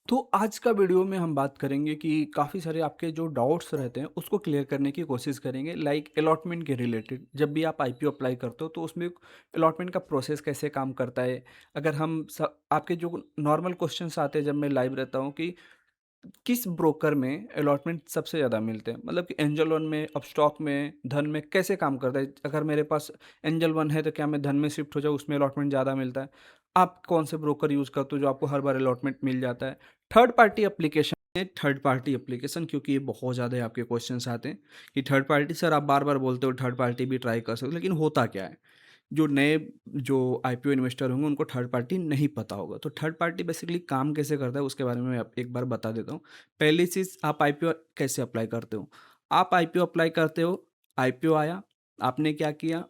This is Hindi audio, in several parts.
तो आज का वीडियो में हम बात करेंगे कि काफ़ी सारे आपके जो डाउट्स रहते हैं उसको क्लियर करने की कोशिश करेंगे लाइक अलॉटमेंट के रिलेटेड। जब भी आप आईपीओ अप्लाई करते हो तो उसमें अलॉटमेंट का प्रोसेस कैसे काम करता है। अगर हम आपके जो नॉर्मल क्वेश्चंस आते हैं जब मैं लाइव रहता हूँ कि किस ब्रोकर में अलॉटमेंट सबसे ज़्यादा मिलते हैं, मतलब कि एंजल वन में, अपस्टॉक में, धन में कैसे काम करता है। अगर मेरे पास एंजल वन है तो क्या मैं धन में शिफ्ट हो जाऊँ, उसमें अलॉटमेंट ज़्यादा मिलता है। आप कौन से ब्रोकर यूज़ करते हो जो आपको हर बार अलॉटमेंट मिल जाता है। थर्ड पार्टी एप्लीकेशन है, थर्ड पार्टी एप्लीकेशन, क्योंकि ये बहुत ज़्यादा आपके क्वेश्चन आते हैं कि थर्ड पार्टी सर आप बार बार बोलते हो थर्ड पार्टी भी ट्राई कर सकते हो, लेकिन होता क्या है। जो नए जो आईपीओ इन्वेस्टर होंगे उनको थर्ड पार्टी नहीं पता होगा। तो थर्ड पार्टी बेसिकली काम कैसे करता है उसके बारे में मैं आप एक बार बता देता हूँ। पहली चीज़, आप आईपीओ कैसे अप्लाई करते हो? आप आईपीओ अप्लाई करते हो, आईपीओ आया, आपने क्या किया,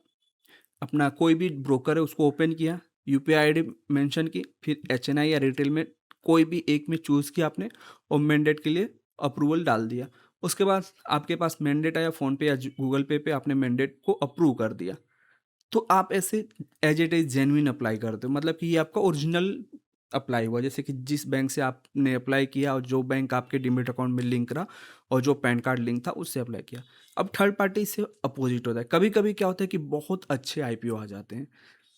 अपना कोई भी ब्रोकर है उसको ओपन किया, यूपीआई आईडी मेंशन की, फिर एचएनआई या रिटेल में कोई भी एक में चूज़ किया आपने और मैंडेट के लिए अप्रूवल डाल दिया। उसके बाद आपके पास मैंडेट आया, फ़ोनपे या गूगल पे पे आपने मैंडेट को अप्रूव कर दिया। तो आप ऐसे as it is genuine apply करते हो, मतलब कि ये आपका ओरिजिनल अप्लाई हुआ। जैसे कि जिस बैंक से आपने अप्लाई किया और जो बैंक आपके डीमैट अकाउंट में लिंक रहा और जो पैन कार्ड लिंक था उससे अप्लाई किया। अब थर्ड पार्टी से अपोजिट होता है। कभी कभी क्या होता है कि बहुत अच्छे आईपीओ आ जाते हैं,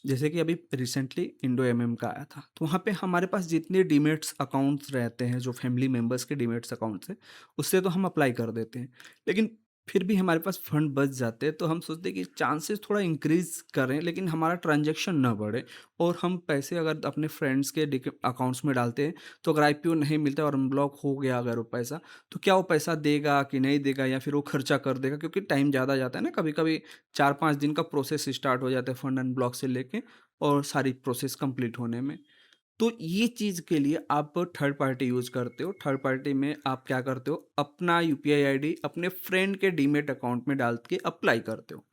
जैसे कि अभी रिसेंटली इंडो एमएम का आया था। तो वहाँ पे हमारे पास जितने डीमेट्स अकाउंट्स रहते हैं, जो फैमिली मेंबर्स के डीमेट्स अकाउंट्स हैं, उससे तो हम अप्लाई कर देते हैं। लेकिन फिर भी हमारे पास फंड बच जाते हैं, तो हम सोचते हैं कि चांसेस थोड़ा इंक्रीज करें लेकिन हमारा ट्रांजैक्शन ना बढ़े। और हम पैसे अगर अपने फ्रेंड्स के अकाउंट्स में डालते हैं, तो अगर आईपीओ नहीं मिलता और अनब्लॉक हो गया अगर वो पैसा, तो क्या वो पैसा देगा कि नहीं देगा, या फिर वो खर्चा कर देगा, क्योंकि टाइम ज़्यादा जाता है ना। कभी कभी 4-5 दिन का प्रोसेस स्टार्ट हो जाता है फंड अनब्लॉक से लेके और सारी प्रोसेस कंप्लीट होने में। तो ये चीज़ के लिए आप थर्ड पार्टी यूज़ करते हो। थर्ड पार्टी में आप क्या करते हो, अपना यूपीआई आईडी अपने फ्रेंड के डीमैट अकाउंट में डाल के अप्लाई करते हो।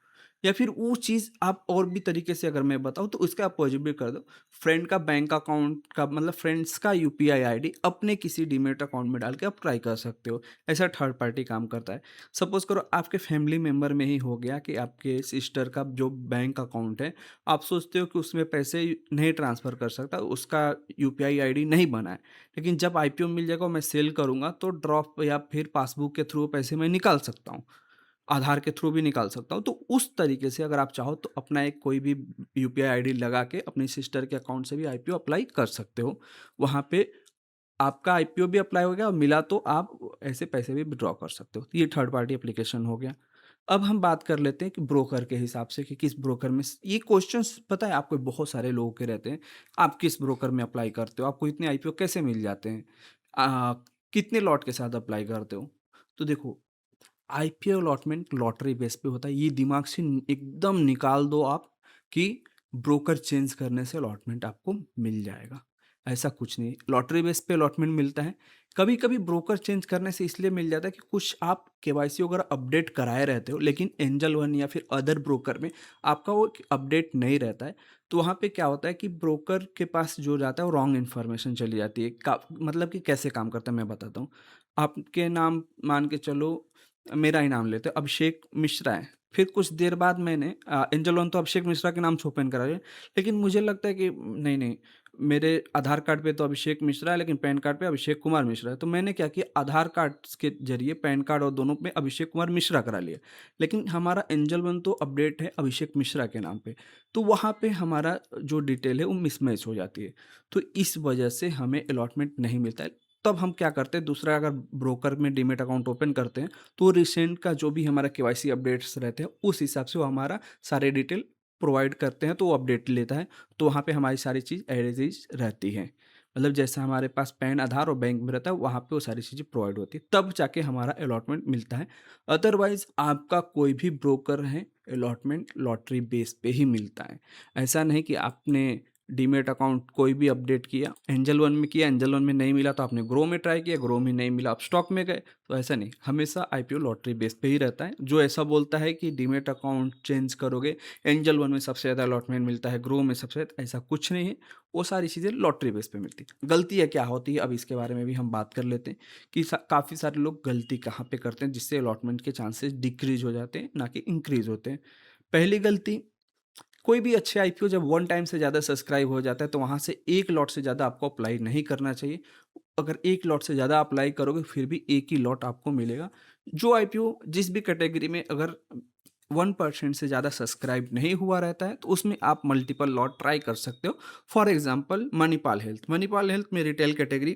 या फिर वो चीज़ आप और भी तरीके से अगर मैं बताऊँ तो उसका आप पॉजिटिव कर दो। फ्रेंड का बैंक अकाउंट का मतलब फ्रेंड्स का यूपीआई आईडी अपने किसी डीमैट अकाउंट में डाल के आप ट्राई कर सकते हो। ऐसा थर्ड पार्टी काम करता है। सपोज़ करो आपके फैमिली मेंबर में ही हो गया कि आपके सिस्टर का जो बैंक अकाउंट है, आप सोचते हो कि उसमें पैसे नहीं ट्रांसफ़र कर सकता, उसका यूपीआई आईडी नहीं बना है। लेकिन जब आईपीओ मिल जाएगा और मैं सेल करूँगा तो ड्रॉप या फिर पासबुक के थ्रू पैसे मैं निकाल सकता हूँ। आधार के थ्रू भी निकाल सकता हूँ। तो उस तरीके से अगर आप चाहो तो अपना एक कोई भी यूपीआई आईडी लगा के अपनी सिस्टर के अकाउंट से भी आईपीओ अप्लाई कर सकते हो। वहाँ पे आपका आईपीओ भी अप्लाई हो गया और मिला तो आप ऐसे पैसे भी विथड्रॉ कर सकते हो। तो ये थर्ड पार्टी एप्लीकेशन हो गया। अब हम बात कर लेते हैं कि ब्रोकर के हिसाब से कि किस ब्रोकर में ये क्वेश्चंस पता है आपको बहुत सारे लोगों के रहते हैं। आप किस ब्रोकर में अप्लाई करते हो? आपको इतने आईपीओ कैसे मिल जाते हैं? कितने लॉट के साथ अप्लाई करते हो? तो देखो, आईपीओ अलॉटमेंट लॉटरी बेस पे होता है। ये दिमाग से एकदम निकाल दो आप कि ब्रोकर चेंज करने से अलॉटमेंट आपको मिल जाएगा। ऐसा कुछ नहीं, लॉटरी बेस पे अलॉटमेंट मिलता है। कभी कभी ब्रोकर चेंज करने से इसलिए मिल जाता है कि कुछ आप केवाईसी वगैरह अपडेट कराए रहते हो, लेकिन एंजल वन या फिर अदर ब्रोकर में आपका वो अपडेट नहीं रहता है। तो वहाँ पे क्या होता है कि ब्रोकर के पास जो जाता है वो रॉन्ग इन्फॉर्मेशन चली जाती है। मतलब कि कैसे काम करता है मैं बताता हूँ। आपके नाम मान के चलो, मेरा ही नाम लेते हैं, अभिषेक मिश्रा है। फिर कुछ देर बाद मैंने एंजल वन तो अभिषेक मिश्रा के नाम से ओपन करा है, लेकिन मुझे लगता है कि नहीं, नहीं, मेरे आधार कार्ड पे तो अभिषेक मिश्रा है लेकिन पैन कार्ड पे अभिषेक कुमार मिश्रा है। तो मैंने क्या किया, आधार कार्ड के ज़रिए पैन कार्ड और दोनों में अभिषेक कुमार मिश्रा करा लिया। लेकिन हमारा एंजल वन तो अपडेट है अभिषेक मिश्रा के नाम पे। तो वहाँ पे हमारा जो डिटेल है वो मिसमैच हो जाती है। तो इस वजह से हमें अलॉटमेंट नहीं मिलता है। तब हम क्या करते हैं, दूसरा अगर ब्रोकर में डीमैट अकाउंट ओपन करते हैं, तो रिसेंट का जो भी हमारा केवाईसी अपडेट्स रहते हैं उस हिसाब से वो हमारा सारे डिटेल प्रोवाइड करते हैं, तो वो अपडेट लेता है। तो वहाँ पे हमारी सारी चीज़ एज इज रहती है। मतलब जैसा हमारे पास पैन आधार और बैंक में रहता है वहाँ पे वो सारी चीज़ें प्रोवाइड होती है, तब जाके हमारा अलॉटमेंट मिलता है। अदरवाइज आपका कोई भी ब्रोकर है, अलॉटमेंट लॉटरी बेस पे ही मिलता है। ऐसा नहीं कि आपने डीमेट अकाउंट कोई भी अपडेट किया, एंजल वन में किया, एंजल वन में नहीं मिला तो आपने ग्रो में ट्राई किया, ग्रो में नहीं मिला आप स्टॉक में गए। तो ऐसा नहीं, हमेशा आईपीओ लॉटरी बेस पे ही रहता है। जो ऐसा बोलता है कि डीमेट अकाउंट चेंज करोगे, एंजल वन में सबसे ज़्यादा अलॉटमेंट मिलता है, ग्रो में सबसे ज़्यादा, ऐसा कुछ नहीं है। वो सारी चीज़ें लॉटरी बेस पे मिलती है। गलतियाँ क्या होती है अब इसके बारे में भी हम बात कर लेते हैं कि काफ़ी सारे लोग गलती कहाँ पे करते हैं जिससे अलॉटमेंट के चांसेस डिक्रीज हो जाते हैं, ना कि इंक्रीज होते हैं। पहली गलती, कोई भी अच्छे आईपीओ जब वन टाइम से ज़्यादा सब्सक्राइब हो जाता है तो वहाँ से एक लॉट से ज़्यादा आपको अप्लाई नहीं करना चाहिए। अगर एक लॉट से ज़्यादा अप्लाई करोगे फिर भी एक ही लॉट आपको मिलेगा। जो आईपीओ जिस भी कैटेगरी में अगर 1% से ज़्यादा सब्सक्राइब नहीं हुआ रहता है तो उसमें आप मल्टीपल लॉट ट्राई कर सकते हो। फॉर एग्जांपल मणिपाल हेल्थ में रिटेल कैटेगरी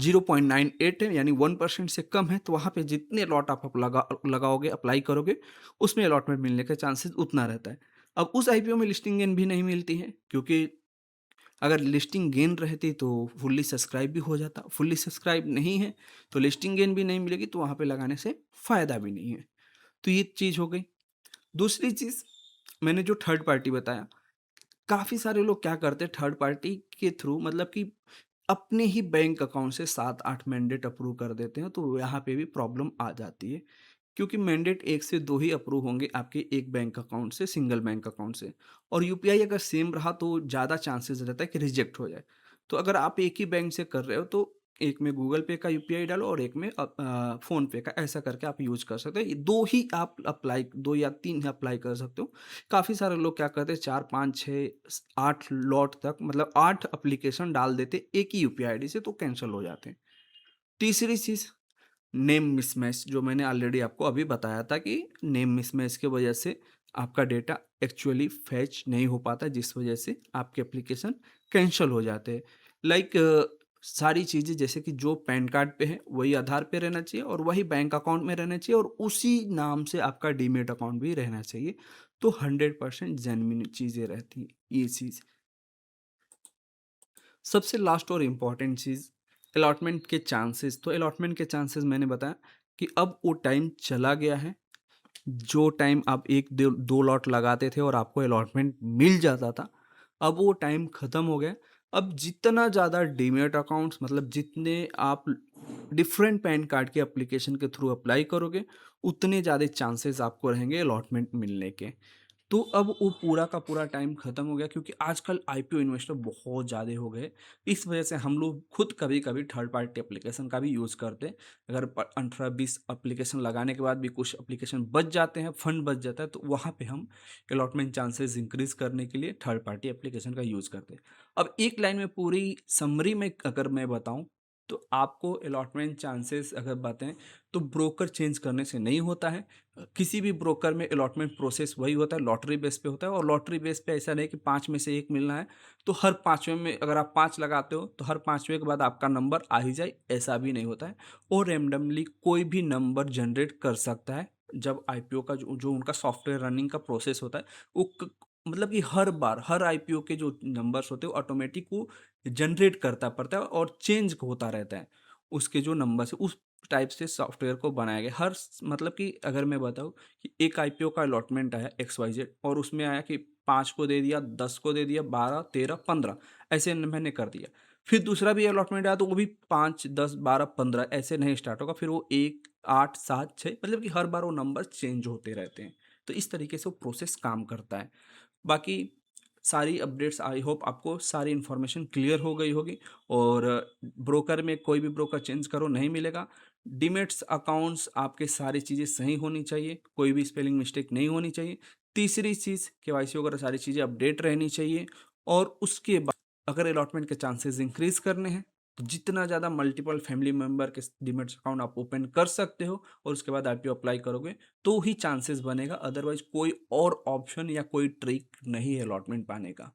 0.98 है, यानी 1% से कम है, तो वहाँ पे जितने लॉट आप लगाओगे, अप्लाई करोगे, उसमें अलॉटमेंट मिलने के चांसेस उतना रहता है। अब उस आईपीओ में लिस्टिंग गेन भी नहीं मिलती है, क्योंकि अगर लिस्टिंग गेन रहती तो फुल्ली सब्सक्राइब भी हो जाता, फुल्ली सब्सक्राइब नहीं है तो लिस्टिंग गेन भी नहीं मिलेगी, तो वहाँ पे लगाने से फ़ायदा भी नहीं है। तो ये चीज़ हो गई। दूसरी चीज़, मैंने जो थर्ड पार्टी बताया, काफ़ी सारे लोग क्या करते हैं थर्ड पार्टी के थ्रू, मतलब कि अपने ही बैंक अकाउंट से 7-8 मैंडेट अप्रूव कर देते हैं, तो यहाँ पे भी प्रॉब्लम आ जाती है। क्योंकि मैंडेट 1 से 2 ही अप्रूव होंगे आपके एक बैंक अकाउंट से, सिंगल बैंक अकाउंट से, और यूपीआई अगर सेम रहा तो ज़्यादा चांसेस रहता है कि रिजेक्ट हो जाए। तो अगर आप एक ही बैंक से कर रहे हो तो एक में गूगल पे का यूपीआई डालो और एक में फ़ोन पे का, ऐसा करके आप यूज़ कर सकते हो। ये 2 ही आप अप्लाई, 2 या 3 ही अप्लाई कर सकते हो। काफ़ी सारे लोग क्या करते हैं 4, 5, 6, 8 लॉट तक, मतलब 8 एप्लीकेशन डाल देते एक ही यूपीआई आईडी से, तो कैंसल हो जाते हैं। तीसरी चीज़, नेम मिसमैच, जो मैंने ऑलरेडी आपको अभी बताया था कि नेम मिसमैच की वजह से आपका डेटा एक्चुअली फैच नहीं हो पाता, जिस वजह से आपके एप्लीकेशन कैंसल हो जाते हैं। लाइक सारी चीज़ें जैसे कि जो पैन कार्ड पे है वही आधार पे रहना चाहिए और वही बैंक अकाउंट में रहना चाहिए और उसी नाम से आपका डीमेट अकाउंट भी रहना चाहिए, तो 100% जेन्युइन चीज़ें रहती हैं ये चीज़। सबसे लास्ट और इम्पॉर्टेंट चीज़, अलॉटमेंट के चांसेस। तो अलॉटमेंट के चांसेस मैंने बताया कि अब वो टाइम चला गया है, जो टाइम आप 1 2 लॉट लगाते थे और आपको अलॉटमेंट मिल जाता था, अब वो टाइम ख़त्म हो गया। अब जितना ज़्यादा डीमैट अकाउंट्स, मतलब जितने आप डिफरेंट पैन कार्ड के एप्लीकेशन के थ्रू अप्लाई करोगे, उतने ज़्यादा चांसेस आपको रहेंगे अलॉटमेंट मिलने के। तो अब वो पूरा का पूरा टाइम खत्म हो गया, क्योंकि आजकल आईपीओ इन्वेस्टर बहुत ज़्यादा हो गए। इस वजह से हम लोग खुद कभी-कभी थर्ड पार्टी एप्लीकेशन का भी यूज़ करते हैं। अगर 18-20 एप्लीकेशन लगाने के बाद भी कुछ एप्लीकेशन बच जाते हैं, फंड बच जाता है, तो वहाँ पे हम अलॉटमेंट चांसेस इंक्रीज़ करने के लिए थर्ड पार्टी एप्लीकेशन का यूज़ करते हैं। अब एक लाइन में पूरी समरी में अगर मैं बताऊँ, तो आपको अलॉटमेंट चांसेस अगर बताएँ, तो ब्रोकर चेंज करने से नहीं होता है। किसी भी ब्रोकर में अलॉटमेंट प्रोसेस वही होता है, लॉटरी बेस पे होता है, और लॉटरी बेस पे ऐसा नहीं कि 5 में से 1 मिलना है, तो हर 5वें में अगर आप 5 लगाते हो, तो हर 5वें के बाद आपका नंबर आ ही जाए, ऐसा भी नहीं होता है। और रैंडमली कोई भी नंबर जनरेट कर सकता है। जब आईपीओ का जो जो उनका सॉफ्टवेयर रनिंग का प्रोसेस होता है, वो मतलब कि हर बार हर आईपीओ के जो नंबर्स होते हैं वो ऑटोमेटिक वो जनरेट करता पड़ता है और चेंज होता रहता है। उसके जो नंबर्स है उस टाइप से सॉफ्टवेयर को बनाया गया। मतलब कि अगर मैं बताऊँ कि एक आईपीओ का अलॉटमेंट आया एक्स वाई जेड, और उसमें आया कि 5 को दे दिया, 10 को दे दिया, 12, 13, 15, ऐसे मैंने कर दिया। फिर दूसरा भी अलॉटमेंट आया तो वो भी 5, 10, 12, 15 ऐसे नहीं स्टार्ट होगा, फिर वो 1, 8, 7, 6, मतलब कि हर बार वो नंबर चेंज होते रहते हैं। तो इस तरीके से वो प्रोसेस काम करता है। बाकी सारी अपडेट्स, आई होप आपको सारी इन्फॉर्मेशन क्लियर हो गई होगी। और ब्रोकर में कोई भी ब्रोकर चेंज करो नहीं मिलेगा। डीमेट्स अकाउंट्स आपके सारी चीज़ें सही होनी चाहिए, कोई भी स्पेलिंग मिस्टेक नहीं होनी चाहिए। तीसरी चीज़, केवाईसी वगैरह सारी चीज़ें अपडेट रहनी चाहिए। और उसके बाद अगर अलॉटमेंट के चांसेस इंक्रीज करने हैं, तो जितना ज़्यादा मल्टीपल फैमिली मेंबर के डीमेट्स अकाउंट आप ओपन कर सकते हो और उसके बाद आईपीओ अप्लाई करोगे, तो ही चांसेस बनेगा, अदरवाइज कोई और ऑप्शन या कोई ट्रिक नहीं है अलॉटमेंट पाने का।